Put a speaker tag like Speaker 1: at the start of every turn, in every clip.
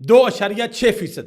Speaker 1: 2.6%।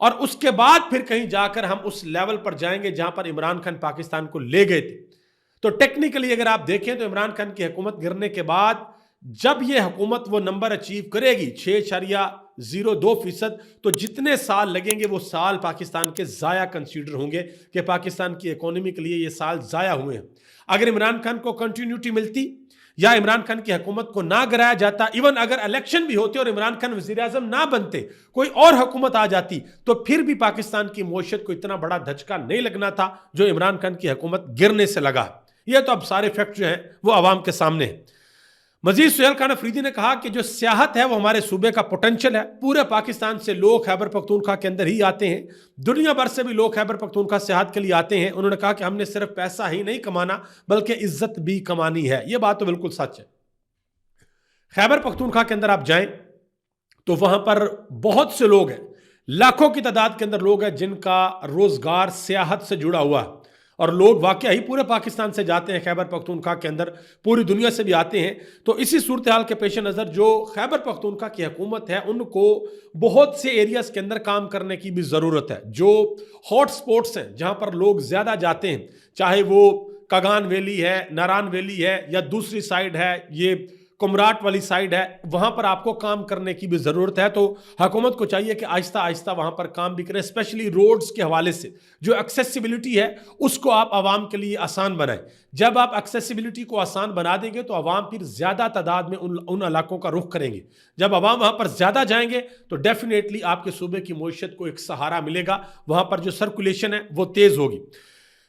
Speaker 1: اور اس کے بعد پھر کہیں جا کر ہم اس لیول پر جائیں گے جہاں پر عمران خان پاکستان کو لے گئے تھے. تو ٹیکنیکلی اگر آپ دیکھیں تو عمران خان کی حکومت گرنے کے بعد جب یہ حکومت وہ نمبر اچیو کرے گی 6.02%، تو جتنے سال لگیں گے وہ سال پاکستان کے ضائع کنسیڈر ہوں گے کہ پاکستان کی اکانومی کے لیے یہ سال ضائع ہوئے ہیں. اگر عمران خان کو کنٹینیوٹی ملتی یا عمران خان کی حکومت کو نہ گرایا جاتا، ایون اگر الیکشن بھی ہوتے اور عمران خان وزیر اعظم نہ بنتے، کوئی اور حکومت آ جاتی، تو پھر بھی پاکستان کی معیشت کو اتنا بڑا دھچکا نہیں لگنا تھا جو عمران خان کی حکومت گرنے سے لگا. یہ تو اب سارے فیکٹ جو ہیں وہ عوام کے سامنے ہیں. مزید سہیل خان افریدی نے کہا کہ جو سیاحت ہے وہ ہمارے صوبے کا پوٹینشل ہے. پورے پاکستان سے لوگ خیبر پختونخوا کے اندر ہی آتے ہیں، دنیا بھر سے بھی لوگ خیبر پختونخوا سیاحت کے لیے آتے ہیں. انہوں نے کہا کہ ہم نے صرف پیسہ ہی نہیں کمانا بلکہ عزت بھی کمانی ہے. یہ بات تو بالکل سچ ہے. خیبر پختونخوا کے اندر آپ جائیں تو وہاں پر بہت سے لوگ ہیں، لاکھوں کی تعداد کے اندر لوگ ہیں جن کا روزگار سیاحت سے جڑا ہوا ہے. اور لوگ واقعی پورے پاکستان سے جاتے ہیں خیبر پختونخوا کے اندر، پوری دنیا سے بھی آتے ہیں. تو اسی صورتحال کے پیش نظر جو خیبر پختونخوا کی حکومت ہے ان کو بہت سے ایریاز کے اندر کام کرنے کی بھی ضرورت ہے. جو ہاٹ سپورٹس ہیں جہاں پر لوگ زیادہ جاتے ہیں، چاہے وہ کاگان ویلی ہے، ناران ویلی ہے، یا دوسری سائیڈ ہے یہ کمراٹ والی سائیڈ ہے، وہاں پر آپ کو کام کرنے کی بھی ضرورت ہے. تو حکومت کو چاہیے کہ آہستہ آہستہ وہاں پر کام بھی کریں، اسپیشلی روڈز کے حوالے سے جو ایکسیسیبلٹی ہے اس کو آپ عوام کے لیے آسان بنائیں. جب آپ ایکسیسیبلٹی کو آسان بنا دیں گے تو عوام پھر زیادہ تعداد میں ان علاقوں کا رخ کریں گے. جب عوام وہاں پر زیادہ جائیں گے تو ڈیفینیٹلی آپ کے صوبے کی معیشت کو ایک سہارا ملے گا، وہاں پر جو سرکولیشن ہے وہ تیز ہوگی.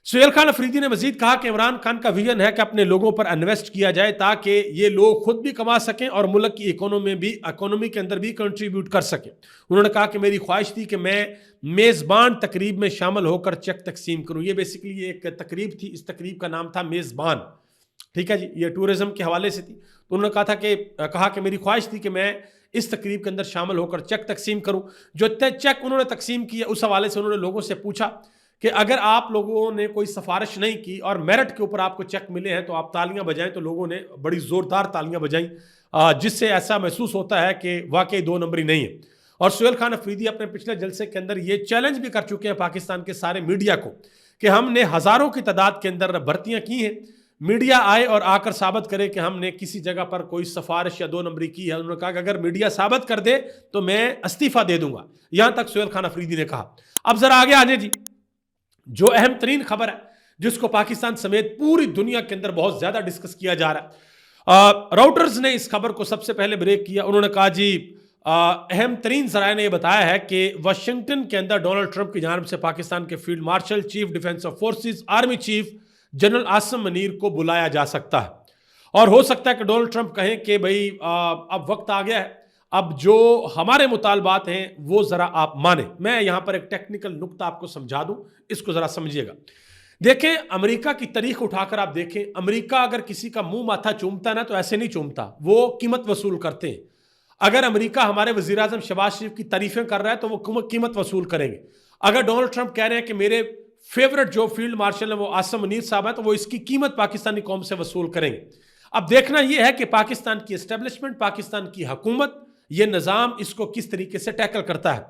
Speaker 1: سہیل خان افریدی نے مزید کہا کہ عمران خان کا ویژن ہے کہ اپنے لوگوں پر انویسٹ کیا جائے تاکہ یہ لوگ خود بھی کما سکیں اور ملک کی اکانومی کے اندر بھی کنٹریبیوٹ کر سکیں. انہوں نے کہا کہ میری خواہش تھی کہ میں میزبان تقریب میں شامل ہو کر چیک تقسیم کروں. یہ بیسیکلی ایک تقریب تھی، اس تقریب کا نام تھا میزبان. ٹھیک ہے جی، یہ ٹورزم کے حوالے سے تھی. تو انہوں نے کہا کہ میری خواہش تھی کہ میں اس تقریب کے اندر شامل ہو کر چیک تقسیم کروں. جو چیک انہوں نے تقسیم کیا اس حوالے سے انہوں نے لوگوں سے پوچھا کہ اگر آپ لوگوں نے کوئی سفارش نہیں کی اور میرٹ کے اوپر آپ کو چیک ملے ہیں تو آپ تالیاں بجائیں. تو لوگوں نے بڑی زوردار تالیاں بجائیں، جس سے ایسا محسوس ہوتا ہے کہ واقعی دو نمبری نہیں ہے. اور سہیل خان افریدی اپنے پچھلے جلسے کے اندر یہ چیلنج بھی کر چکے ہیں پاکستان کے سارے میڈیا کو کہ ہم نے ہزاروں کی تعداد کے اندر بھرتیاں کی ہیں، میڈیا آئے اور آ کر ثابت کرے کہ ہم نے کسی جگہ پر کوئی سفارش یا دو نمبری کی ہے. انہوں نے کہا کہ اگر میڈیا ثابت کر دے تو میں استعفیٰ دے دوں گا. یہاں تک سہیل خان افریدی نے کہا. اب ذرا آگے آنے جی، جو اہم ترین خبر ہے جس کو پاکستان سمیت پوری دنیا کے اندر بہت زیادہ ڈسکس کیا جا رہا ہے. راؤٹرز نے اس خبر کو سب سے پہلے بریک کیا. انہوں نے کہا جی اہم ترین ذرائع نے یہ بتایا ہے کہ واشنگٹن کے اندر ڈونلڈ ٹرمپ کی جانب سے پاکستان کے field marshal, chief defence of forces, army chief general Asim Munir کو بلایا جا سکتا ہے. اور ہو سکتا ہے کہ ڈونلڈ ٹرمپ کہیں کہ بھائی اب وقت آ گیا ہے، اب جو ہمارے مطالبات ہیں وہ ذرا آپ مانیں. میں یہاں پر ایک ٹیکنیکل نقطہ آپ کو سمجھا دوں، اس کو ذرا سمجھیے گا. دیکھیں امریکہ کی تاریخ اٹھا کر آپ دیکھیں، امریکہ اگر کسی کا منہ ماتھا چومتا نا تو ایسے نہیں چومتا، وہ قیمت وصول کرتے ہیں. اگر امریکہ ہمارے وزیر اعظم شہباز شریف کی تعریفیں کر رہا ہے تو وہ قیمت وصول کریں گے. اگر ڈونلڈ ٹرمپ کہہ رہے ہیں کہ میرے فیورٹ جو فیلڈ مارشل ہیں وہ عاصم منیر صاحب ہے تو وہ اس کی قیمت پاکستانی قوم سے وصول کریں گے. اب دیکھنا یہ ہے کہ پاکستان کی اسٹیبلشمنٹ، پاکستان کی حکومت، یہ نظام اس کو کس طریقے سے ٹیکل کرتا ہے.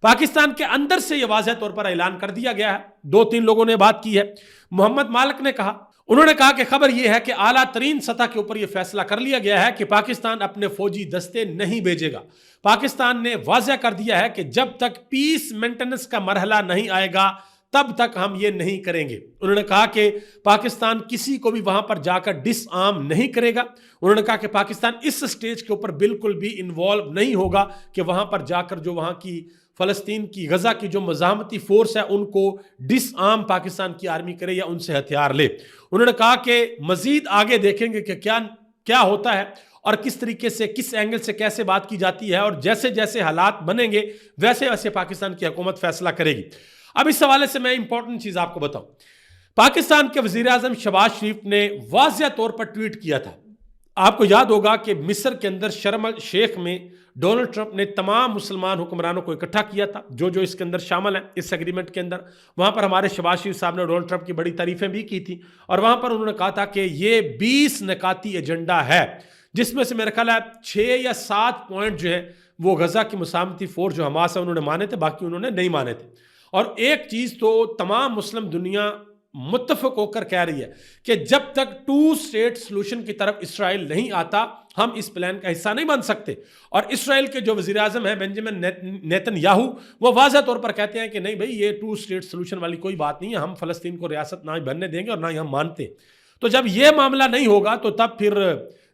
Speaker 1: پاکستان کے اندر سے یہ واضح طور پر اعلان کر دیا گیا ہے. 2-3 لوگوں نے بات کی ہے. محمد مالک نے کہا، انہوں نے کہا کہ خبر یہ ہے کہ اعلیٰ ترین سطح کے اوپر یہ فیصلہ کر لیا گیا ہے کہ پاکستان اپنے فوجی دستے نہیں بھیجے گا. پاکستان نے واضح کر دیا ہے کہ جب تک پیس مینٹیننس کا مرحلہ نہیں آئے گا تب تک ہم یہ نہیں کریں گے. انہوں نے کہا کہ پاکستان کسی کو بھی وہاں پر جا کر ڈس آرم نہیں کرے گا. انہوں نے کہا کہ پاکستان اس سٹیج کے اوپر بالکل بھی انوالو نہیں ہوگا کہ وہاں پر جا کر جو وہاں کی فلسطین کی، غزہ کی جو مزاحمتی فورس ہے ان کو ڈس آرم پاکستان کی آرمی کرے یا ان سے ہتھیار لے. انہوں نے کہا کہ مزید آگے دیکھیں گے کہ کیا ہوتا ہے اور کس طریقے سے، کس اینگل سے کیسے بات کی جاتی ہے، اور جیسے جیسے حالات بنیں گے ویسے ویسے پاکستان کی حکومت فیصلہ کرے گی. اب اس حوالے سے میں امپورٹنٹ چیز آپ کو بتاؤں. پاکستان کے وزیر اعظم شہباز شریف نے واضح طور پر ٹویٹ کیا تھا. آپ کو یاد ہوگا کہ مصر کے اندر شرم الشیخ میں ڈونلڈ ٹرمپ نے تمام مسلمان حکمرانوں کو اکٹھا کیا تھا جو اس کے اندر شامل ہیں اس ایگریمنٹ کے اندر. وہاں پر ہمارے شہباز شریف صاحب نے ڈونلڈ ٹرمپ کی بڑی تعریفیں بھی کی تھی اور وہاں پر انہوں نے کہا تھا کہ یہ 20 نکاتی ایجنڈا ہے جس میں سے میرا خیال ہے 6 یا 7 پوائنٹ جو ہیں وہ غزہ کی مسامتی فورس جو حماس ہے انہوں نے مانے تھے، باقی انہوں نے نہیں مانے تھے۔ اور ایک چیز تو تمام مسلم دنیا متفق ہو کر کہہ رہی ہے کہ جب تک 2 اسٹیٹ سلوشن کی طرف اسرائیل نہیں آتا ہم اس پلان کا حصہ نہیں بن سکتے۔ اور اسرائیل کے جو وزیر اعظم ہیں بنجمن نیتن یاہو، وہ واضح طور پر کہتے ہیں کہ نہیں بھائی یہ 2 اسٹیٹ سلوشن والی کوئی بات نہیں ہے، ہم فلسطین کو ریاست نہ ہی بننے دیں گے اور نہ ہی ہم مانتے۔ تو جب یہ معاملہ نہیں ہوگا تو تب پھر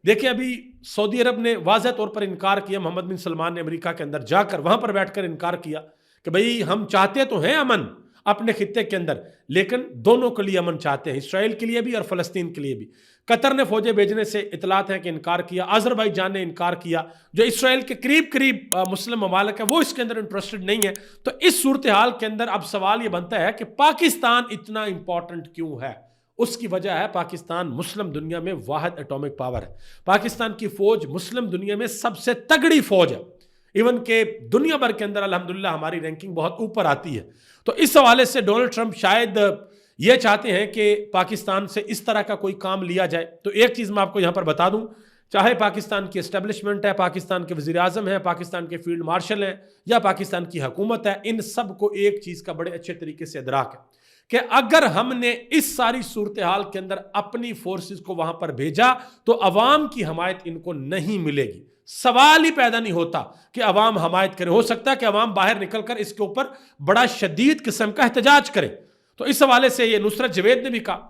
Speaker 1: دیکھیں ابھی سعودی عرب نے واضح طور پر انکار کیا، محمد بن سلمان نے امریکہ کے اندر جا کر وہاں پر بیٹھ کر انکار کیا کہ بھئی ہم چاہتے تو ہیں امن اپنے خطے کے اندر، لیکن دونوں کے لیے امن چاہتے ہیں، اسرائیل کے لیے بھی اور فلسطین کے لیے بھی۔ قطر نے فوجیں بھیجنے سے اطلاعات ہیں کہ انکار کیا، آذربائیجان نے انکار کیا، جو اسرائیل کے قریب مسلم ممالک ہیں وہ اس کے اندر انٹرسٹڈ نہیں ہے۔ تو اس صورتحال کے اندر اب سوال یہ بنتا ہے کہ پاکستان اتنا امپورٹنٹ کیوں ہے؟ اس کی وجہ ہے پاکستان مسلم دنیا میں واحد ایٹامک پاور ہے۔ پاکستان کی فوج مسلم دنیا میں سب سے تگڑی فوج ہے، ایون کہ دنیا بھر کے اندر الحمدللہ ہماری رینکنگ بہت اوپر آتی ہے۔ تو اس حوالے سے ڈونلڈ ٹرمپ شاید یہ چاہتے ہیں کہ پاکستان سے اس طرح کا کوئی کام لیا جائے۔ تو ایک چیز میں آپ کو یہاں پر بتا دوں، چاہے پاکستان کی اسٹیبلشمنٹ ہے، پاکستان کے وزیر اعظم ہیں، پاکستان کے فیلڈ مارشل ہیں یا پاکستان کی حکومت ہے، ان سب کو ایک چیز کا بڑے اچھے طریقے سے ادراک ہے کہ اگر ہم نے اس ساری صورتحال کے اندر اپنی فورسز کو وہاں پر بھیجا تو عوام کی حمایت ان کو نہیں ملے گی۔ سوال ہی پیدا نہیں ہوتا کہ عوام حمایت کرے، ہو سکتا ہے کہ عوام باہر نکل کر اس کے اوپر بڑا شدید قسم کا احتجاج کرے۔ تو اس حوالے سے یہ نصرت جوید نے بھی کہا،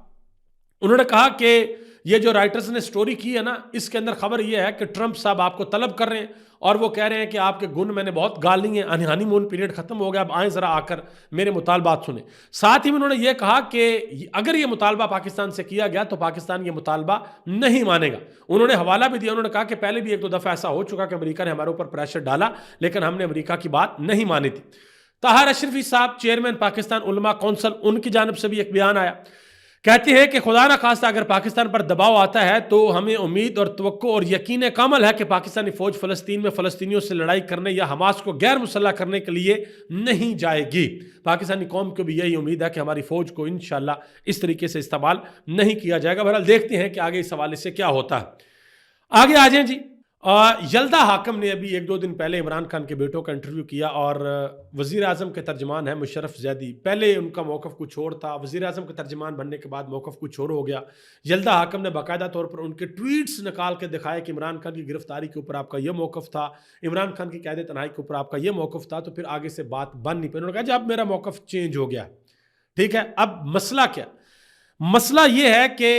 Speaker 1: انہوں نے کہا کہ یہ جو رائٹرز نے سٹوری کی ہے نا، اس کے اندر خبر یہ ہے کہ ٹرمپ صاحب آپ کو طلب کر رہے ہیں اور وہ کہہ رہے ہیں کہ آپ کے گن میں نے بہت گال لی ہیں، ہانی مون پیریڈ ختم ہو گیا، اب آئیں ذرا آ کر میرے مطالبات سنیں۔ ساتھ ہی میں انہوں نے یہ کہا کہ اگر یہ مطالبہ پاکستان سے کیا گیا تو پاکستان یہ مطالبہ نہیں مانے گا۔ انہوں نے حوالہ بھی دیا، انہوں نے کہا کہ پہلے بھی 1-2 دفعہ ایسا ہو چکا کہ امریکہ نے ہمارے اوپر پریشر ڈالا لیکن ہم نے امریکہ کی بات نہیں مانی تھی۔ طاہر اشرفی صاحب چیئرمین پاکستان علماء کونسل، ان کی جانب سے بھی ایک بیان آیا، کہتے ہیں کہ خدا نہ خواستہ اگر پاکستان پر دباؤ آتا ہے تو ہمیں امید اور توقع اور یقین کامل ہے کہ پاکستانی فوج فلسطین میں فلسطینیوں سے لڑائی کرنے یا حماس کو غیر مسلح کرنے کے لیے نہیں جائے گی۔ پاکستانی قوم کو بھی یہی امید ہے کہ ہماری فوج کو انشاءاللہ اس طریقے سے استعمال نہیں کیا جائے گا۔ بہرحال دیکھتے ہیں کہ آگے اس حوالے سے کیا ہوتا ہے۔ آگے آ جائیں جی، یلدا حاکم نے ابھی 1-2 دن پہلے عمران خان کے بیٹوں کا انٹرویو کیا اور وزیر اعظم کے ترجمان ہیں مشرف زیدی، پہلے ان کا موقف کچھ اور تھا، وزیر اعظم کے ترجمان بننے کے بعد موقف کچھ اور ہو گیا۔ یلدا حاکم نے باقاعدہ طور پر ان کے ٹویٹس نکال کے دکھائے کہ عمران خان کی گرفتاری کے اوپر آپ کا یہ موقف تھا، عمران خان کی قید تنہائی کے اوپر آپ کا یہ موقف تھا، تو پھر آگے سے بات بن نہیں پائی۔ انہوں نے کہا جی اب میرا موقف چینج ہو گیا، ٹھیک ہے۔ اب مسئلہ کیا؟ مسئلہ یہ ہے کہ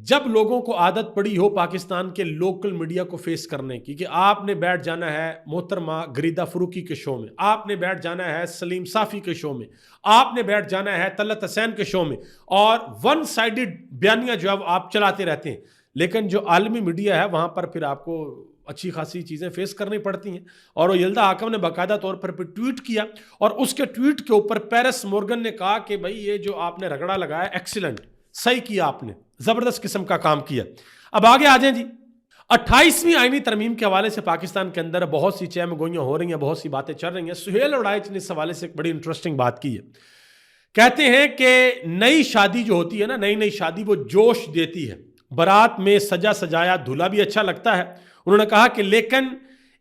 Speaker 1: جب لوگوں کو عادت پڑی ہو پاکستان کے لوکل میڈیا کو فیس کرنے کی کہ آپ نے بیٹھ جانا ہے محترمہ غریدہ فروکی کے شو میں، آپ نے بیٹھ جانا ہے سلیم صافی کے شو میں، آپ نے بیٹھ جانا ہے طلعت حسین کے شو میں اور ون سائیڈڈ بیانیہ جو ہے آپ چلاتے رہتے ہیں، لیکن جو عالمی میڈیا ہے وہاں پر پھر آپ کو اچھی خاصی چیزیں فیس کرنی پڑتی ہیں۔ اور وہ یلدا حاکم نے باقاعدہ طور پر ٹویٹ کیا اور اس کے ٹویٹ کے اوپر پیرس مورگن نے کہا کہ بھائی یہ جو آپ نے رگڑا لگایا ایکسیلنٹ، صحیح کیا، آپ نے زبردست قسم کا کام کیا۔ اب آگے آ جائیں جی، 28ویں آئینی ترمیم کے حوالے سے پاکستان کے اندر بہت سی چہم گوئیاں ہو رہی ہیں، بہت سی باتیں چل رہی ہیں۔ سہیل اڑائچ نے اس حوالے سے ایک بڑی انٹرسٹنگ بات کی ہے، کہتے ہیں کہ نئی شادی جو ہوتی ہے نا، نئی شادی وہ جوش دیتی ہے، بارات میں سجا سجایا دھولا بھی اچھا لگتا ہے۔ انہوں نے کہا کہ لیکن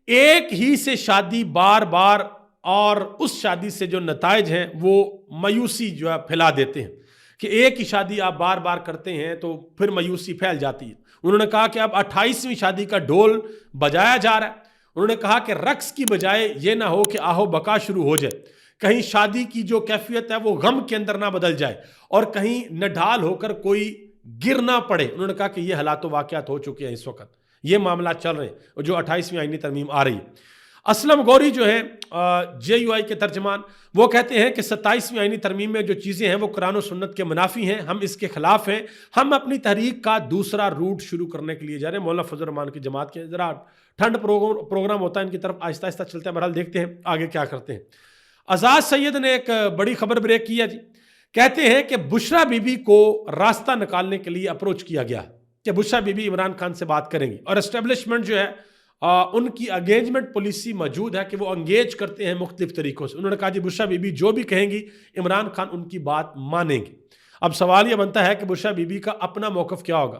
Speaker 1: ایک ہی سے شادی بار بار اور اس شادی سے جو نتائج ہیں وہ مایوسی جو ہے پھیلا دیتے ہیں، کہ ایک ہی شادی آپ بار بار کرتے ہیں تو پھر مایوسی پھیل جاتی ہے۔ انہوں نے کہا کہ اب 28ویں شادی کا ڈھول بجایا جا رہا ہے۔ انہوں نے کہا کہ رقص کی بجائے یہ نہ ہو کہ آہو بکا شروع ہو جائے، کہیں شادی کی جو کیفیت ہے وہ غم کے اندر نہ بدل جائے اور کہیں نڈھال ہو کر کوئی گر نہ پڑے۔ انہوں نے کہا کہ یہ حالات و واقعات ہو چکے ہیں، اس وقت یہ معاملات چل رہے ہیں جو 28ویں آئینی ترمیم آ رہی ہے۔ اسلم گوری جو ہیں JUI کے ترجمان، وہ کہتے ہیں کہ 27ویں آئینی ترمیم میں جو چیزیں ہیں وہ قرآن و سنت کے منافی ہیں، ہم اس کے خلاف ہیں، ہم اپنی تحریک کا دوسرا روٹ شروع کرنے کے لیے جا رہے ہیں۔ مولانا فضل الرحمان کی جماعت کے ذرا ٹھنڈ پروگرام ہوتا ہے ان کی طرف آہستہ آہستہ چلتے ہیں، بہرحال دیکھتے ہیں آگے کیا کرتے ہیں۔ آزاد سید نے ایک بڑی خبر بریک کی ہے جی، کہتے ہیں کہ بشرا بی بی کو راستہ نکالنے کے لیے اپروچ کیا گیا کہ بشرا بی بی عمران خان سے بات کریں گی اور اسٹیبلشمنٹ جو ہے ان کی انگیجمنٹ پالیسی موجود ہے کہ وہ انگیج کرتے ہیں مختلف طریقوں سے۔ انہوں نے کہا جی بشرا بی بی جو بھی کہیں گی عمران خان ان کی بات مانیں گے۔ اب سوال یہ بنتا ہے کہ بشرا بی بی کا اپنا موقف کیا ہوگا؟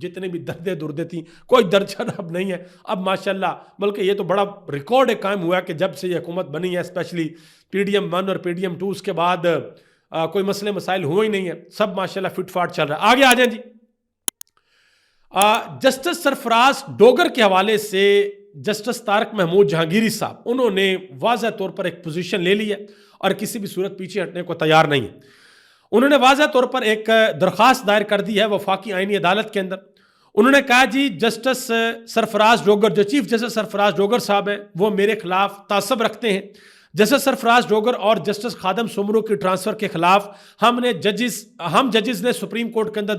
Speaker 1: جتنے بھی دردیں دردیں تھیں کوئی درجن اب نہیں ہے. اب ماشاءاللہ بلکہ یہ تو بڑا ریکارڈ قائم ہوا کہ جب سے یہ حکومت بنی ہے اسپیشلی PDM-1 اور PDM-2 اس کے بعد کوئی مسئلے مسائل ہوئے ہی نہیں ہے, سب ماشاءاللہ فٹ فاٹ چل رہا ہے. آگے آ جائیں جی. جسٹس سرفراز ڈوگر کے حوالے سے جسٹس طارق محمود جہانگیری صاحب انہوں نے واضح طور پر ایک پوزیشن لے لی ہے اور کسی بھی صورت پیچھے ہٹنے کو تیار نہیں ہے. انہوں نے واضح طور پر ایک درخواست دائر کر دی ہے وفاقی آئینی عدالت کے اندر. انہوں نے کہا جی جسٹس سرفراز ڈوگر, جو چیف جسٹس سرفراز ڈوگر صاحب ہیں, وہ میرے خلاف تعصب رکھتے ہیں. جسٹس سرفراز ڈوگر اور جسٹس خادم سمرو کی ٹرانسفر کے خلاف ہم ججز نے سپریم کورٹ کے اندر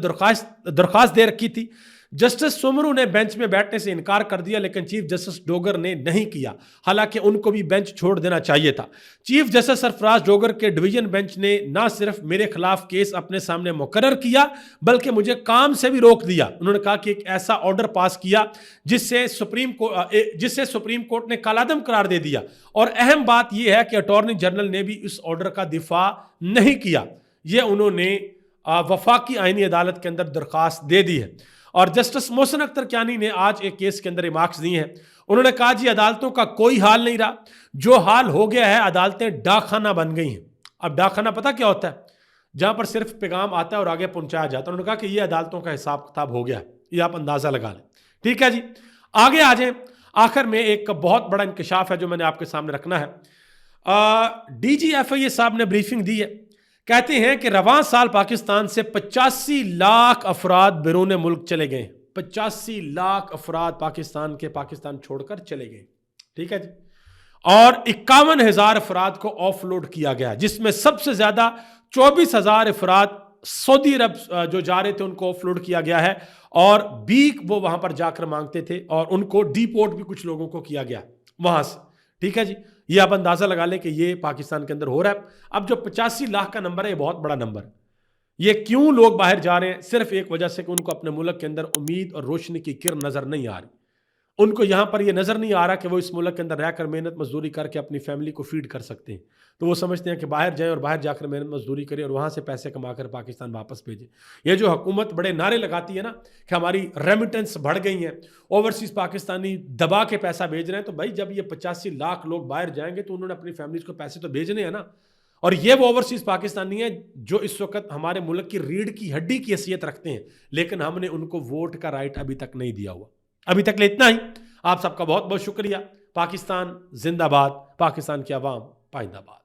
Speaker 1: درخواست دے رکھی تھی. جسٹس سمرو نے بینچ میں بیٹھنے سے انکار کر دیا لیکن چیف جسٹس ڈوگر نے نہیں کیا, حالانکہ ان کو بھی بینچ چھوڑ دینا چاہیے تھا. چیف جسٹس سرفراز ڈوگر کے ڈویژن بینچ نے نہ صرف میرے خلاف کیس اپنے سامنے مقرر کیا بلکہ مجھے کام سے بھی روک دیا. انہوں نے کہا کہ ایک ایسا آرڈر پاس کیا جس سے سپریم کورٹ نے کالعدم قرار دے دیا, اور اہم بات یہ ہے کہ اٹارنی جنرل نے بھی اس آرڈر کا دفاع نہیں کیا. یہ انہوں نے وفاقی آئینی عدالت کے اندر درخواست دے دی ہے. اور جسٹس محسن اختر کیانی نے آج ایک کیس کے اندر ریمارکس دی ہیں. انہوں نے کہا جی عدالتوں کا کوئی حال نہیں رہا, جو حال ہو گیا ہے عدالتیں ڈاک خانہ بن گئی ہیں. اب ڈاک خانہ پتہ کیا ہوتا ہے؟ جہاں پر صرف پیغام آتا ہے اور آگے پہنچایا جاتا ہے. انہوں نے کہا کہ یہ عدالتوں کا حساب کتاب ہو گیا ہے, یہ آپ اندازہ لگا لیں. ٹھیک ہے جی, آگے آ جائیں. آخر میں ایک بہت بڑا انکشاف ہے جو میں نے آپ کے سامنے رکھنا ہے. DGFIA صاحب نے بریفنگ دی ہے. کہتے ہیں کہ رواں سال پاکستان سے 85 لاکھ افراد بیرون ملک چلے گئے. 85 لاکھ افراد پاکستان چھوڑ کر چلے گئے. ٹھیک ہے جی. اور 51,000 افراد کو آف لوڈ کیا گیا, جس میں سب سے زیادہ 24,000 افراد سعودی عرب جو جا رہے تھے ان کو آف لوڈ کیا گیا ہے, اور بیک وہ وہاں پر جا کر مانگتے تھے, اور ان کو ڈی پورٹ بھی کچھ لوگوں کو کیا گیا وہاں سے. ٹھیک ہے جی, یہ آپ اندازہ لگا لیں کہ یہ پاکستان کے اندر ہو رہا ہے. اب جو 85 لاکھ کا نمبر ہے یہ بہت بڑا نمبر ہے. یہ کیوں لوگ باہر جا رہے ہیں؟ صرف ایک وجہ سے کہ ان کو اپنے ملک کے اندر امید اور روشنی کی کرن نظر نہیں آ رہی. ان کو یہاں پر یہ نظر نہیں آ رہا کہ وہ اس ملک کے اندر رہ کر محنت مزدوری کر کے اپنی فیملی کو فیڈ کر سکتے ہیں. تو وہ سمجھتے ہیں کہ باہر جائیں اور باہر جا کر محنت مزدوری کریں اور وہاں سے پیسے کما کر پاکستان واپس بھیجیں. یہ جو حکومت بڑے نعرے لگاتی ہے نا کہ ہماری ریمیٹنس بڑھ گئی ہیں, اوورسیز پاکستانی دبا کے پیسہ بھیج رہے ہیں, تو بھائی جب یہ 85 لاکھ لوگ باہر جائیں گے تو انہوں نے اپنی فیملیز کو پیسے تو بھیجنے ہیں نا. اور یہ وہ اوورسیز پاکستانی ہیں جو اس وقت ہمارے ملک کی ریڑھ کی ہڈی کی حیثیت رکھتے ہیں, لیکن ہم نے ان کو ووٹ کا رائٹ ابھی تک نہیں دیا ہوا. ابھی تک اتنا ہی. آپ سب کا بہت بہت شکریہ. پاکستان زندہ باد, پاکستان کی عوام پائندہ باد.